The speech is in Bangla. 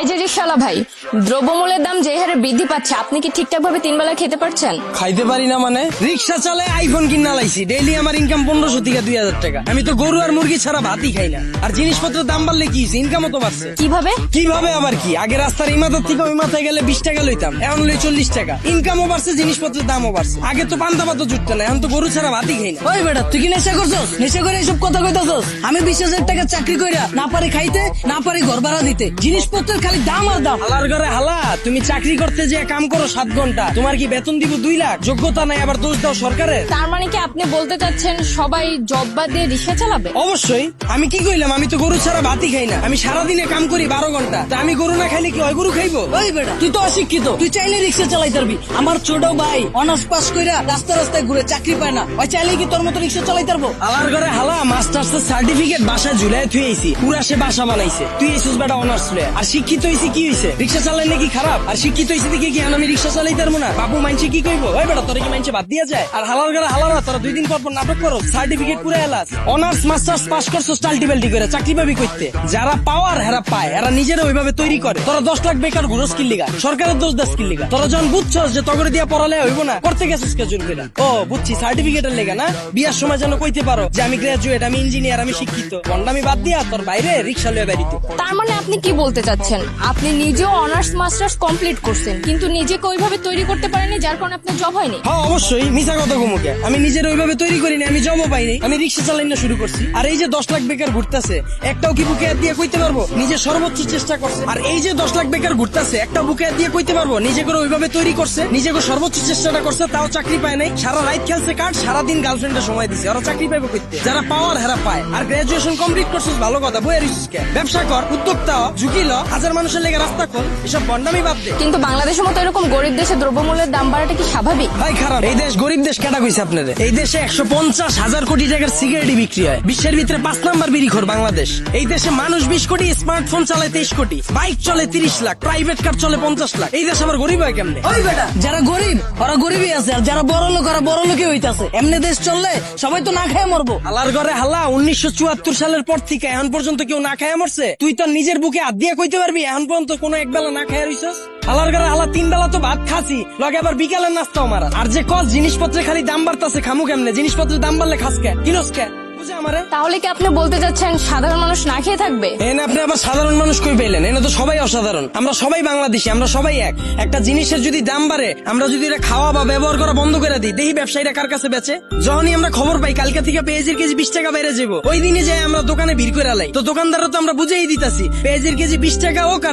এই যে রিকশাওয়ালা ভাই, দ্রব্যমূল্যের দাম যে হারে বৃদ্ধি পাচ্ছে, আপনি কি ঠিকঠাক ভাবে 3 বেলা খেতে পারছেন? খাইতে পারি না মানে? রিক্সা চালায় আইফোন কিনা লাইছি, ডেইলি আমার ইনকাম 1500 থেকে 2000 টাকা। আমি তো গরু আর মুরগি ছাড়া ভাতই খাই না। আর জিনিসপত্রের দাম বাড়লে কি ইনকামও তো বাড়ছে। কিভাবে? কিভাবে আবার কি, আগে রাস্তার এই মাথার থেকে ওই মাথায় গেলে 20 টাকা লইতাম, এখন লই 40 টাকা। ইনকামও বাড়ছে, জিনিসপত্রের দামও বাড়ছে। আগে তো পান্তা ভাতও জুটতো না, এখন তো গরু ছাড়া ভাতই খাই না। ওই বেটা, তুই কি নেশা করছস? নেশা করে এইসব কথা কইতাছস? আমি 20,000 টাকা চাকরি কইরা না পারি খাইতে, না পারি ঘর ভাড়া দিতে, জিনিসপত্রের খালি দাম আর দাম। হালার ঘরে হালা, তুমি চাকরি করতে যে কাম করো 7 ঘন্টা, তোমার কি বেতন দিব 2 লাখ? যোগ্যতা নাই, আবার দোষ দাও সরকারের। তার মানে কি আপনি বলতে চাচ্ছেন সবাই জব বাদ দিয়ে রিকশা চালাবে? অবশ্যই। আমি কি কইলাম? আমি তো গরু ছাড়া ভাতই খাই না। আমি সারাদিনে কাম করি 12 ঘন্টা। তা আমি গরু না খাইলে কি হয় গরু খাইবো? ওই বেটা, তুই তো অশিক্ষিত, তুই চাইলে রিক্সা চালাইতে পারবি। আমার ছোট ভাই অনার্স পাস কইরা রাস্তা রাস্তায় ঘুরে চাকরি পায় না, ওই চাইলে কি তোর মতো রিক্সা চালাইতে পারবো? হালার ঘরে হালা, মাস্টার্সের সার্টিফিকেট বাসায় ঝুলাই থুই আইছি, পুরা সে বাসা বানাইছে। তুই এইসুস বেটা অনার্স লয়ে। আর শিক্ষিত হইছি কি হইছে? রিক্সা চালাই নাকি খারাপ? আর শিক্ষিত হইছি দেখে কি আমি রিক্সা চালাইতে পারবো না? বাবু মাইনছে কি কইবো? ওই বেটা, তোরা কি মাইনছে বাদ দিয়া যায়? আর হালার ঘরে হালারা, তোরা 2 দিন পর পর নাটক করো, সার্টিফিকেট পুরা এলাস। অনার্স মাস্টার্স পাস করছো টাল্টিবাল্টি করে, চাকরি পাবি কইতে? যারা পাওয়ার হেরা পায়, এরা নিজেরা ওইভাবে তৈরি করে। তোরা 10 লাখ বেকার ঘুরো স্কিল লিগা, সরকারের দোষ দা স্কিল লিগা। তোরা যখন বুঝছস যে তগরে দিয়া পড়ালে হইব না, করতে গেছিস কে জোর করে? ও বুঝছি, সার্টিফিকেটের লেগা না? বিয়ার সময় যেন কইতে পারো যে আমি গ্রাজুয়েট, আমি ইঞ্জিনিয়ার, আমি শিক্ষিত। বন্ডামি বাদ দিয়া তোর বাইরে রিক্সা লয়ে বেরিতে। তার মানে আপনি কি বলতে চাচ্ছেন, আপনি নিজেও অনার্স মাস্টার্স কমপ্লিট করছেন, কিন্তু নিজেকে ওইভাবে তৈরি করতে পারেননি, যার কারণে আপনার জব হয়নি? হ্যাঁ অবশ্যই, মিছা কথা কমুকে। আমি নিজের ওইভাবে তৈরি করিনি, আমি জমও পাইনি, আমি রিক্সা চালাই না শুরু করছি। আর এই যে 10 লাখ বেকার ঘুরতেছে, একটাও কি বুকে হাত দিয়ে কইতে পারবো নিজে সর্বোচ্চ চেষ্টা করছে? আর এই যে 10 লাখ বেকার ঘুরতেছে, একটা বুকে হাত দিয়ে কইতে পারবো নিজে করে ওইভাবে তৈরি করছে, নিজে করে সর্বোচ্চ চেষ্টাটা করছে, তাও চাকরি পায় নাই? সারা রাত খেলছে কার্ড, সারাদিন গার্লফ্রেন্ডের সময় দিছে, ওরা চাকরি পাইবো কইতে? যারা পাওয়ার হেরা পায়। আর গ্রাজুয়েশন কমপ্লিট করছিস ভালো কথা, বইয়ের ব্যবসা কর, উদ্যোক্তা হ, ঝুঁকি ল, হাজার মানুষের লেগে রাস্তা খোল, এসব বন্ডামি বাদ দে। কিন্তু বাংলাদেশের মতো এরকম গরিব দেশে দ্রব্যমূল্যের দাম বাড়াটা কি স্বাভাবিক? ভাই খারাপ। এই দেশ গরিব দেশ কেটা কইছে আপনাদের? এই দেশে 150,000 কোটি টাকার সিগারেটই বিক্রি হয়। বিশ্বের ভিতরে 5 নাম্বার বিড়িখোর বাংলাদেশ। এই দেশে মানুষ 20 কোটি, স্মার্টফোন চালায় 23 কোটি, বাইক চলে 30 লাখ, প্রাইভেট কার চলে 50 লাখ। এই দেশ আবার গরিব হয় কেমনে? ওই বেটা, যারা গরিব ওরা গরিবই আছে, আর যারা বড় লোক ওরা বড় লোকই হইতাছে। এমনি দেশ চললে সবাই তো না খেয়ে মরবো। হালার ঘরে হালা, 1974 সালের পর থেকে এখন পর্যন্ত কেউ না খায় মরছে? তুই তো নিজের বুকে হাত দিয়ে কইতে পারবি এখন পর্যন্ত কোনো একবেলা না খায় রইছস? হালার ঘরে হালা, 3 বেলা তো ভাত খাসি, লগে আবার বিকালের নাস্তাও মারা। আর যে কস জিনিসপত্রের খালি দাম বাড়তাছে, খামু কেমনে? জিনিসপত্রের দাম বাড়লে খাস কে, কিনস কে? বুঝে আমারে? তাহলে কি আপনি বলতে চাচ্ছেন সাধারণ মানুষ না খেয়ে থাকবে? এনে আপনি আবার সাধারণ মানুষ কই পেলেন? এনে তো সবাই অসাধারণ। আমরা সবাই বাংলাদেশি, আমরা সবাই এক। একটা জিনিসের যদি দাম বাড়ে, আমরা যদি এটা খাওয়া বা ব্যবহার করা বন্ধ করে দিই, দেখি ব্যবসায়ীরা কার কাছে বেচে। যখনই আমরা খবর পাই কালকে থেকে পেঁয়াজের কেজি 20 টাকা বেড়ে যাবো, ওই দিনে যাই আমরা দোকানে ভিড় করে আলাই, তো দোকানদাররা তো আমরা বুঝেই দিতাছি পেঁয়াজের কেজি 20 টাকা হোক আর